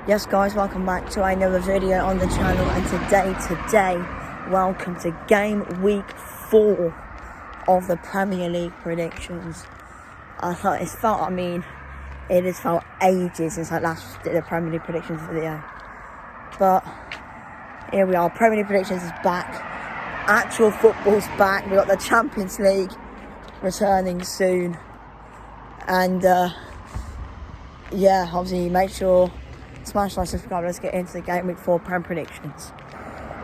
Yes guys, welcome back to another video on the channel, and today, welcome to game week 4 of the Premier League predictions. It has felt ages since I last did the Premier League predictions video. But here we are, Premier League predictions is back. Actual football's back. We've got the Champions League returning soon. And obviously make sure smash like, subscribe. Let's get into the game week 4 Prem predictions.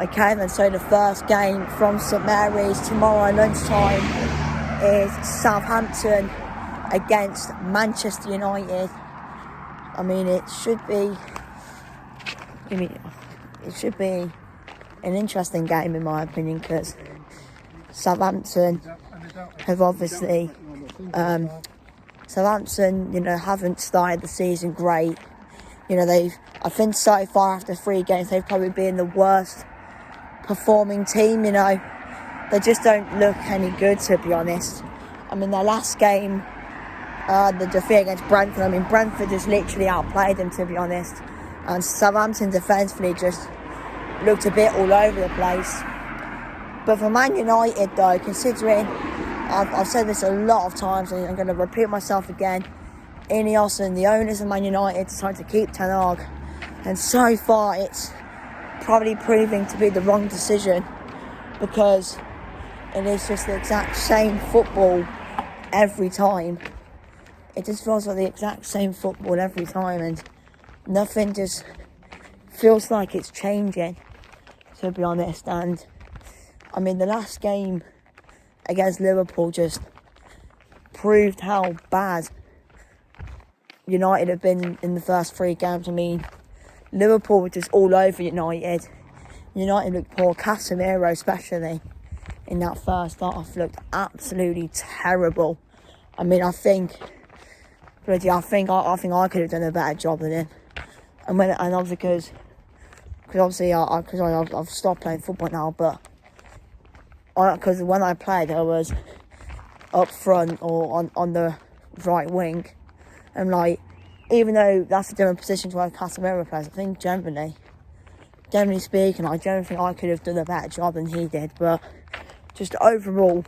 Okay, then so the first game from St Mary's tomorrow lunchtime is Southampton against Manchester United. It should be an interesting game in my opinion, because Southampton have obviously haven't started the season great. I think so far after 3 games, they've probably been the worst performing team. They just don't look any good, to be honest. Their last game, the defeat against Brentford, Brentford just literally outplayed them, to be honest. And Southampton defensively just looked a bit all over the place. But for Man United, though, considering, I've said this a lot of times, and I'm going to repeat myself again, Ineos and the owners of Man United decided to keep Ten Hag, and so far it's probably proving to be the wrong decision, because it is just the exact same football every time. It just feels like the exact same football every time, and nothing just feels like it's changing, to be honest. And the last game against Liverpool just proved how bad United have been in the first 3 games. Liverpool were just all over United. United looked poor. Casemiro, especially in that first half, looked absolutely terrible. I think I could have done a better job than him. Because I've stopped playing football now, but because when I played, I was up front or on the right wing. And even though that's a different position to where Casemiro plays, I think generally speaking, I don't think I could have done a better job than he did. But just overall,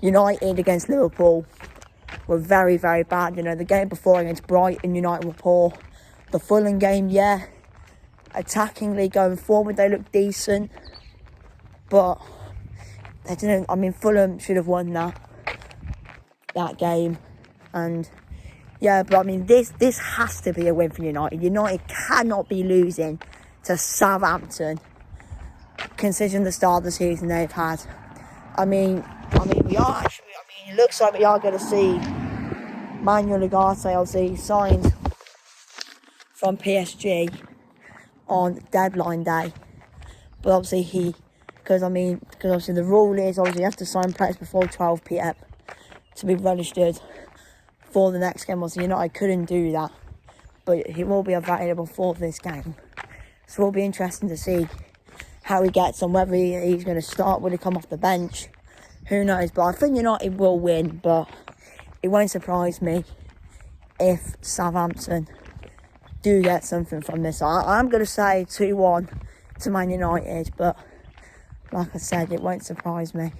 United against Liverpool were very, very bad. The game before against Brighton, United were poor. The Fulham game, attackingly going forward, they looked decent. But they didn't. Fulham should have won that game. And this has to be a win for United. United cannot be losing to Southampton, considering the start of the season they've had. We are actually. It looks like we are going to see Manuel Ugarte, obviously signed from PSG on deadline day. But obviously because the rule is obviously you have to sign players before 12 p.m. to be registered for the next game. Obviously United couldn't do that, but he will be available for this game, so it'll be interesting to see how he gets on, whether he's going to start, will he come off the bench, who knows. But I think United will win, but it won't surprise me if Southampton do get something from this. I'm going to say 2-1 to Man United, but like I said, it won't surprise me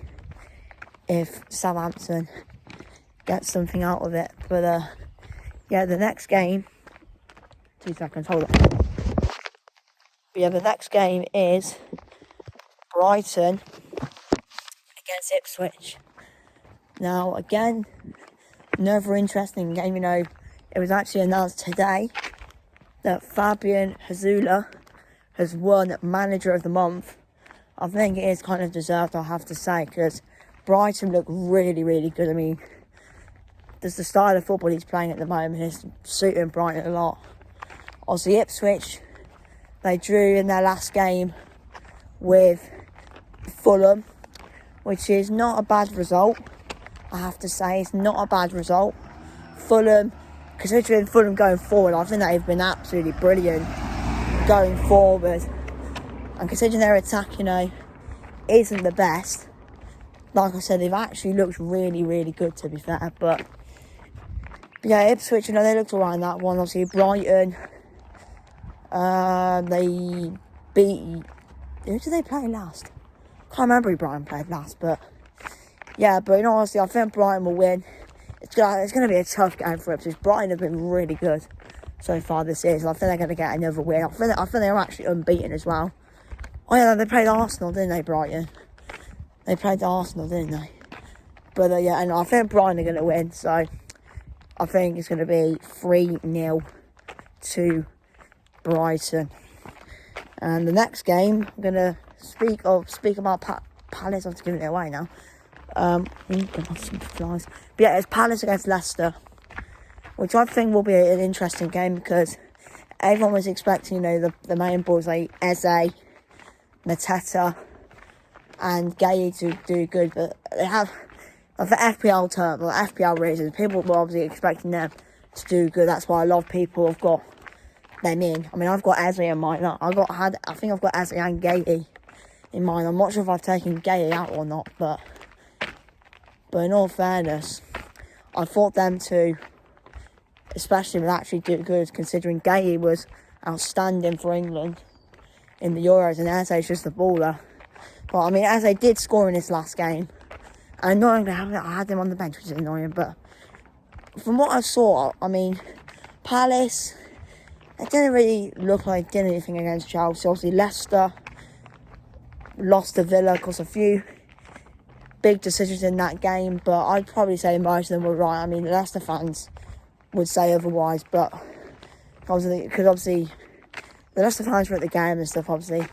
if Southampton get something out of it. But the next game, 2 seconds, hold on. The next game is Brighton against Ipswich. Now again, another interesting game. It was actually announced today that Fabian Hazula has won Manager of the Month. I think it is kind of deserved, I have to say, because Brighton look really, really good. There's the style of football he's playing at the moment is suiting Brighton a lot. Obviously, Ipswich, they drew in their last game with Fulham, which is not a bad result, I have to say. It's not a bad result. Fulham, considering Fulham going forward, I think they've been absolutely brilliant going forward. And considering their attack, isn't the best, like I said, they've actually looked really, really good, to be fair. But Ipswich, they looked alright in that one. Obviously, Brighton, They beat... Who did they play last? Can't remember who Brighton played last, but... Yeah, but in all honesty, I think Brighton will win. It's going to be a tough game for Ipswich. Brighton have been really good so far this season. I think they're going to get another win. I think they're actually unbeaten as well. Oh yeah, they played Arsenal, didn't they, Brighton? They played Arsenal, didn't they? But yeah, and I think Brighton are going to win. So I think it's going to be 3-0 to Brighton. And the next game, I'm going to speak about Palace. I'm giving it away now. Some flies. But yeah, it's Palace against Leicester, which I think will be an interesting game because everyone was expecting, the main boys like Eze, Mateta, and Gay to do good, but they have, for FPL reasons, people were obviously expecting them to do good. That's why a lot of people have got them in. I mean, I've got Eze in mine. I think I've got Eze and Gay in mine. I'm not sure if I've taken Gay out or not, but in all fairness, I thought them to, especially would actually do good, considering Gay was outstanding for England in the Euros, and Eze's just a baller. But I mean, Eze did score in his last game. And annoyingly, I had him on the bench, which is annoying. But from what I saw, I mean, Palace, it didn't really look like did anything against Chelsea. Obviously, Leicester lost to Villa because a few big decisions in that game. But I'd probably say most of them were right. I mean, the Leicester fans would say otherwise. But obviously, the Leicester fans were at the game and stuff, obviously.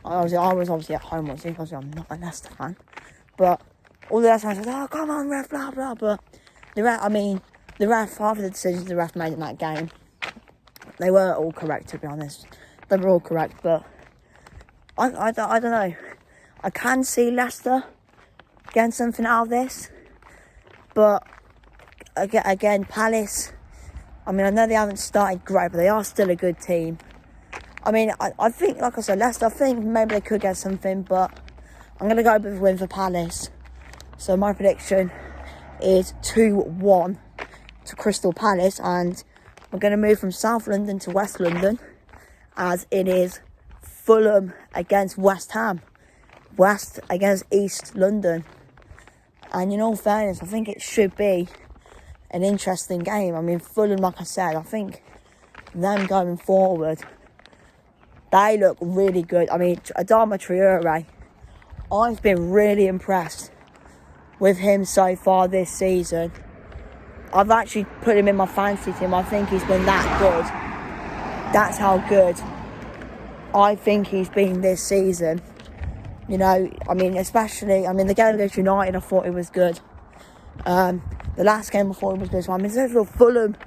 I was obviously at home watching because I'm not a Leicester fan. But all the Leicester fans said, oh, come on, ref, blah, blah. But the ref, half of the decisions the ref made in that game, they were all correct, to be honest. They were all correct, but I don't know. I can see Leicester getting something out of this. But, again, Palace, I mean, I know they haven't started great, but they are still a good team. I mean, I think, like I said, Leicester, I think maybe they could get something, but I'm going to go with a win for Palace. So my prediction is 2-1 to Crystal Palace, and we're going to move from South London to West London, as it is Fulham against West Ham, West against East London. And in all fairness, I think it should be an interesting game. I mean, Fulham, like I said, I think them going forward, they look really good. I mean, Adama Traore, I've been really impressed with him so far this season. I've actually put him in my fantasy team. I think he's been that good. That's how good I think he's been this season. I mean, especially, the game against United, I thought it was good. The last game before it was good. So, I mean, Fulham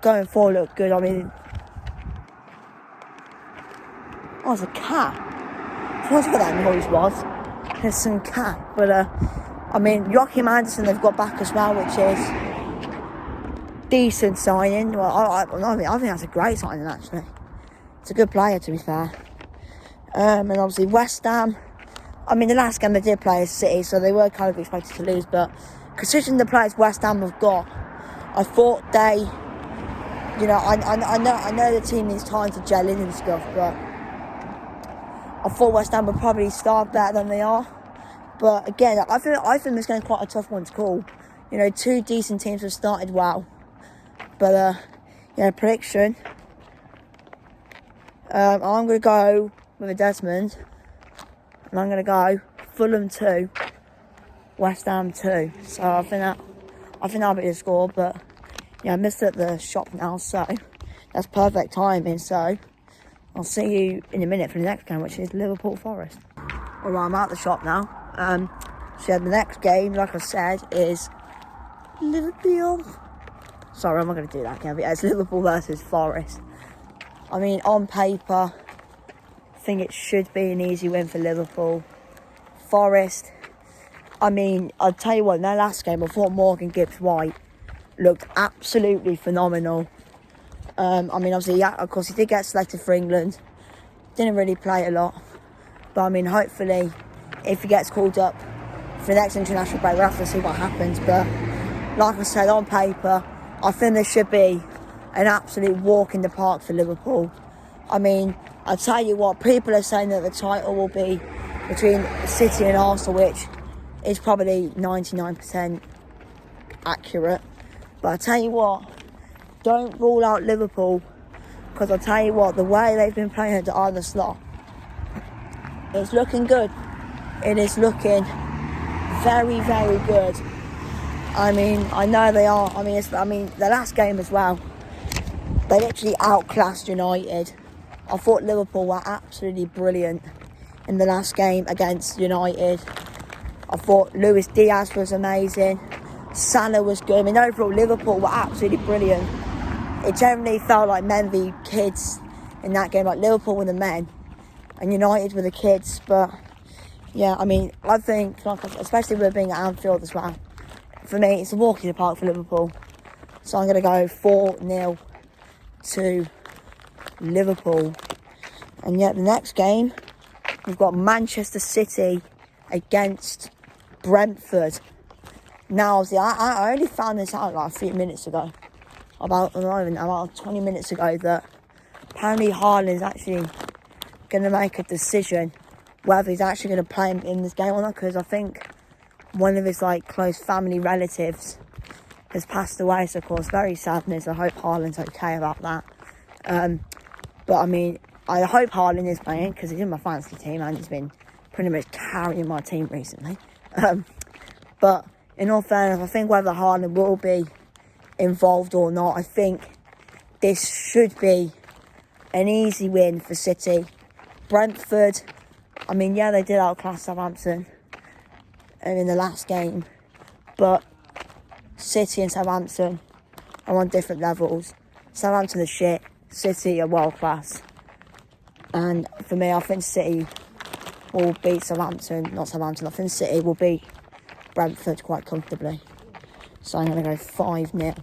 going forward look good. I mean, oh, it's a cat. I forgot what that noise was. There's some cat. But, I mean, Joachim Anderson they've got back as well, which is decent signing. Well, I think that's a great signing, actually. It's a good player, to be fair. And obviously, West Ham. I mean, the last game they did play is City, so they were kind of expected to lose. But considering the players West Ham have got, I thought they, I know the team needs time to gel in and stuff, but I thought West Ham would probably start better than they are. But again, I think it's going to be quite a tough one to call. Two decent teams have started well. But, prediction. I'm going to go with a Desmond. And I'm going to go Fulham 2, West Ham 2. So I think that'll be the score. But, I missed it at the shop now, so that's perfect timing. So I'll see you in a minute for the next game, which is Liverpool Forest. Alright, I'm at the shop now. So the next game, like I said, is Liverpool. Sorry, I'm not going to do that again. But yeah, it's Liverpool versus Forest. I mean, on paper, I think it should be an easy win for Liverpool. Forest, I mean, I'll tell you what, in their last game, I thought Morgan Gibbs-White looked absolutely phenomenal. I mean, obviously, yeah, of course, he did get selected for England. Didn't really play a lot. But, I mean, hopefully, if he gets called up for the next international break, we'll have to see what happens. But, like I said, on paper, I think there should be an absolute walk in the park for Liverpool. I mean, I'll tell you what, people are saying that the title will be between City and Arsenal, which is probably 99% accurate. But I'll tell you what, don't rule out Liverpool, because I'll tell you what, the way they've been playing at either slot, it's looking good. It is looking very, very good. I mean, I know they are. I mean, the last game as well, they literally outclassed United. I thought Liverpool were absolutely brilliant in the last game against United. I thought Luis Diaz was amazing. Salah was good. I mean, overall, Liverpool were absolutely brilliant. It generally felt like men v kids in that game. Like, Liverpool were the men and United were the kids. But, yeah, I mean, I think, especially with being at Anfield as well, for me, it's a walk in the park for Liverpool. So I'm going to go 4-0 to Liverpool. And yet the next game, we've got Manchester City against Brentford. Now, see, I only found this out like a few minutes ago, about 20 minutes ago, that apparently Haaland is actually going to make a decision whether he's actually going to play in this game or not, because I think one of his close family relatives has passed away. So of course, very sad news. I hope Haaland's okay about that. But I mean, I hope Haaland is playing, because he's in my fantasy team and he's been pretty much carrying my team recently. But in all fairness, I think whether Haaland will be involved or not, I think this should be an easy win for City. Brentford, I mean, yeah, they did outclass Southampton in the last game, but City and Southampton are on different levels. Southampton are shit, City are world class. And for me, I think City will beat Southampton. I think City will beat Brentford quite comfortably. So I'm going to go 5-0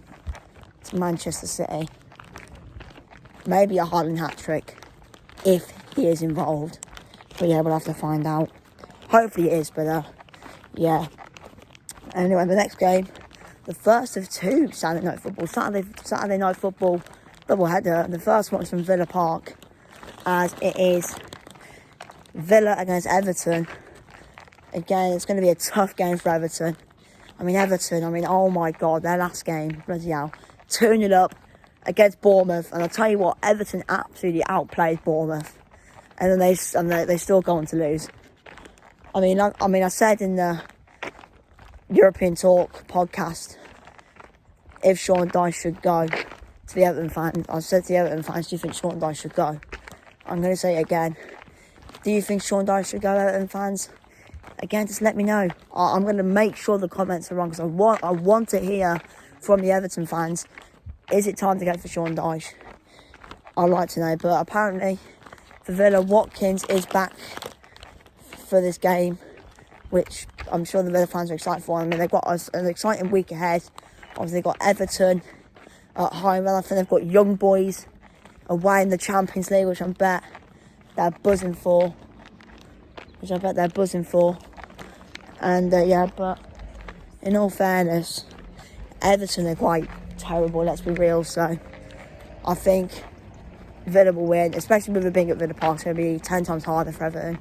to Manchester City. Maybe a Haaland hat-trick if he is involved. But yeah, we'll have to find out. Hopefully it is, but yeah. Anyway, the next game, the first of two Saturday night football double header. The first one's from Villa Park, as it is Villa against Everton. Again, it's going to be a tough game for Everton. Everton, oh my God, their last game, bloody hell, 2-0 up against Bournemouth. And I'll tell you what, Everton absolutely outplayed Bournemouth. And then they still go on to lose. I said in the European Talk podcast, if Sean Dyche should go to the Everton fans, I said to the Everton fans, do you think Sean Dyche should go? I'm going to say it again. Do you think Sean Dyche should go, Everton fans? Again, just let me know. I'm going to make sure the comments are wrong, because I want to hear from the Everton fans. Is it time to go for Sean Dyche? I'd like to know. But apparently, for Villa, Watkins is back for this game, which I'm sure the Villa fans are excited for. They've got an exciting week ahead. Obviously, they've got Everton at home. I think they've got Young Boys away in the Champions League, which I bet they're buzzing for. And yeah, but in all fairness, Everton are quite terrible, let's be real. So I think Villa will win, especially with it being at Villa Park. It's going to be 10 times harder for Everton.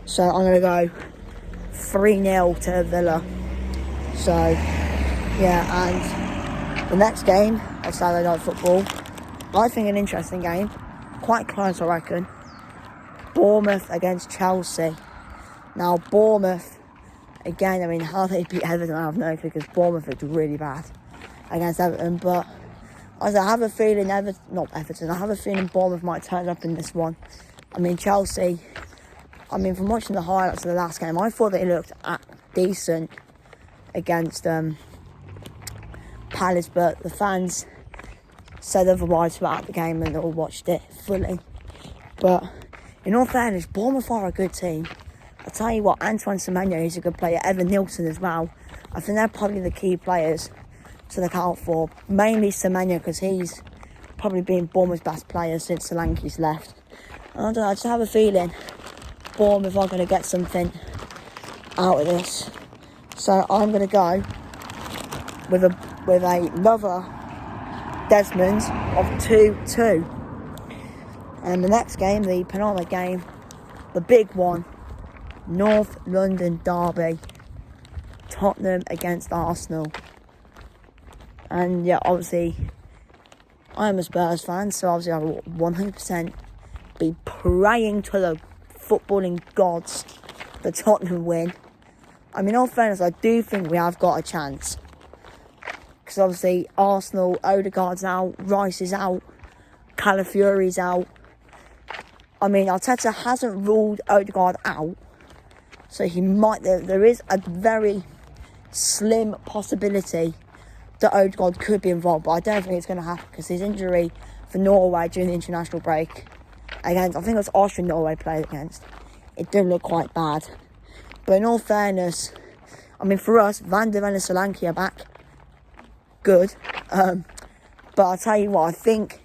So I'm going to go 3-0 to Villa. So yeah, and the next game of Saturday Night Football, I think an interesting game, quite close I reckon. Bournemouth against Chelsea. Now Bournemouth, again, how they beat Everton, I have no clue, because Bournemouth looked really bad against Everton. But I have a feeling I have a feeling Bournemouth might turn up in this one. Chelsea, from watching the highlights of the last game, I thought they looked decent against Palace, but the fans said otherwise throughout the game, and they all watched it fully. But in all fairness, Bournemouth are a good team. I'll tell you what, Antoine Semenyo, he's a good player. Evan Nilsson as well. I think they're probably the key players to look out for. Mainly Semenyo, because he's probably been Bournemouth's best player since Solanke's left. And I don't know, I just have a feeling Bournemouth are going to get something out of this. So I'm going to go with another Desmond of 2-2. And the next game, the penultimate game, the big one, North London derby, Tottenham against Arsenal. And yeah, obviously, I'm a Spurs fan, so obviously I will 100% be praying to the footballing gods that Tottenham win. I mean, in all fairness, I do think we have got a chance. Because obviously, Arsenal, Odegaard's out, Rice is out, Calafiori's out. I mean, Arteta hasn't ruled Odegaard out. So he might, there is a very slim possibility that Odegaard could be involved. But I don't think it's going to happen because his injury for Norway during the international break against, I think it was Austria Norway played against, it did look quite bad. But in all fairness, I mean, for us, Van der Ven and Solanke are back. Good. But I'll tell you what, I think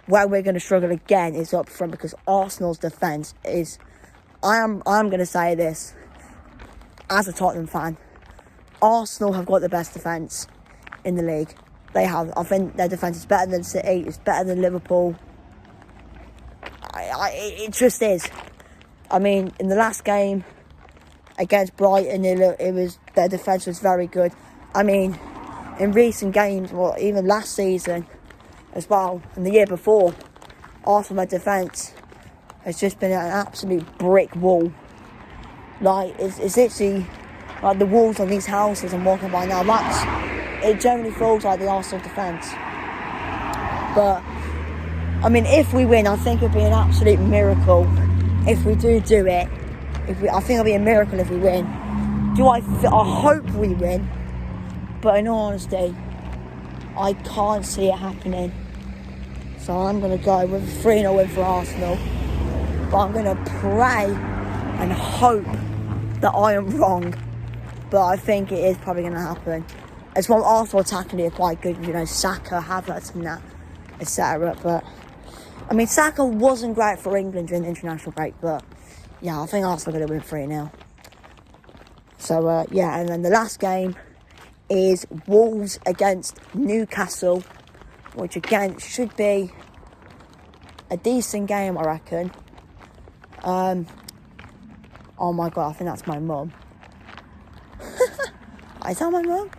where we're going to struggle again is up front because Arsenal's defence is... I am going to say this as a Tottenham fan. Arsenal have got the best defence in the league. They have. I think their defence is better than City. It's better than Liverpool. It just is. I mean, in the last game against Brighton, their defence was very good. I mean, in recent games, well, even last season as well, and the year before, Arsenal defence has just been an absolute brick wall. Like, it's literally like the walls on these houses I'm walking by now. It generally feels like the Arsenal defence. But, I mean, if we win, I think it'd be an absolute miracle if we do it. I think it'll be a miracle if we win. I hope we win. But in all honesty, I can't see it happening. So I'm going to go with a 3-0 win for Arsenal. But I'm going to pray and hope that I am wrong. But I think it is probably going to happen. As well, Arsenal attacking are quite good. You know, Saka, Havertz and that, etc. But, I mean, Saka wasn't great for England during the international break. But, yeah, I think Arsenal are going to win 3-0. So, yeah, and then the last game is Wolves against Newcastle, which again should be a decent game, I reckon. Oh my god, I think that's my mum. Is that my mum?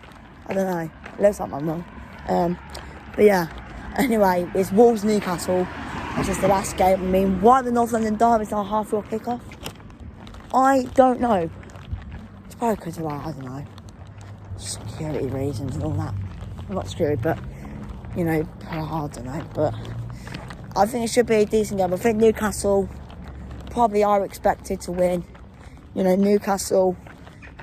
I don't know. It looks like my mum. But yeah, anyway, it's Wolves Newcastle, which is the last game. I mean, why the North London derby is not a half-hour kickoff? I don't know. It's probably because of, I don't know, security reasons and all that. I'm not screwed, but, you know, I don't know. But I think it should be a decent game. I think Newcastle probably are expected to win. You know, Newcastle,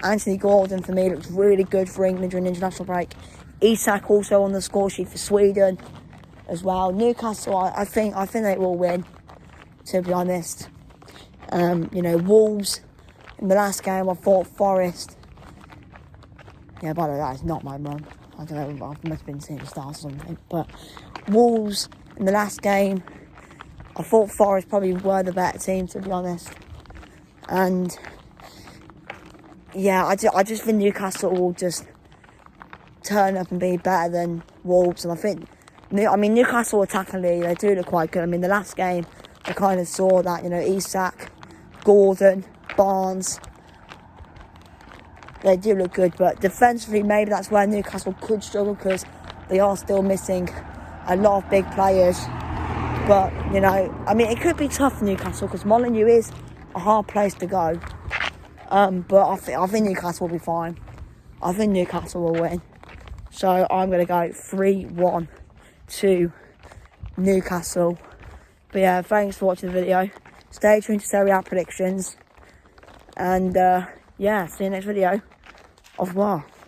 Anthony Gordon for me looks really good for England during the international break. Isak also on the score sheet for Sweden as well. Newcastle, I think they will win, to be honest. You know, Wolves in the last game, I thought Forest. Yeah, by the way, that is not my mum. I don't know, I must have been seeing the stars or something. But Wolves in the last game, I thought Forest probably were the better team, to be honest. And yeah, I just think Newcastle will just turn up and be better than Wolves. And I think, I mean, Newcastle attackingly, they do look quite good. I mean, the last game, I kind of saw that, you know, Isak, Gordon, Barnes, they do look good. But defensively, maybe that's where Newcastle could struggle because they are still missing a lot of big players. But, you know, I mean, it could be tough for Newcastle because Molineux is a hard place to go. But I think Newcastle will be fine. I think Newcastle will win. So I'm going to go 3-1 to Newcastle. But yeah, thanks for watching the video. Stay tuned to Serie A predictions. And yeah, see you next video. Au revoir.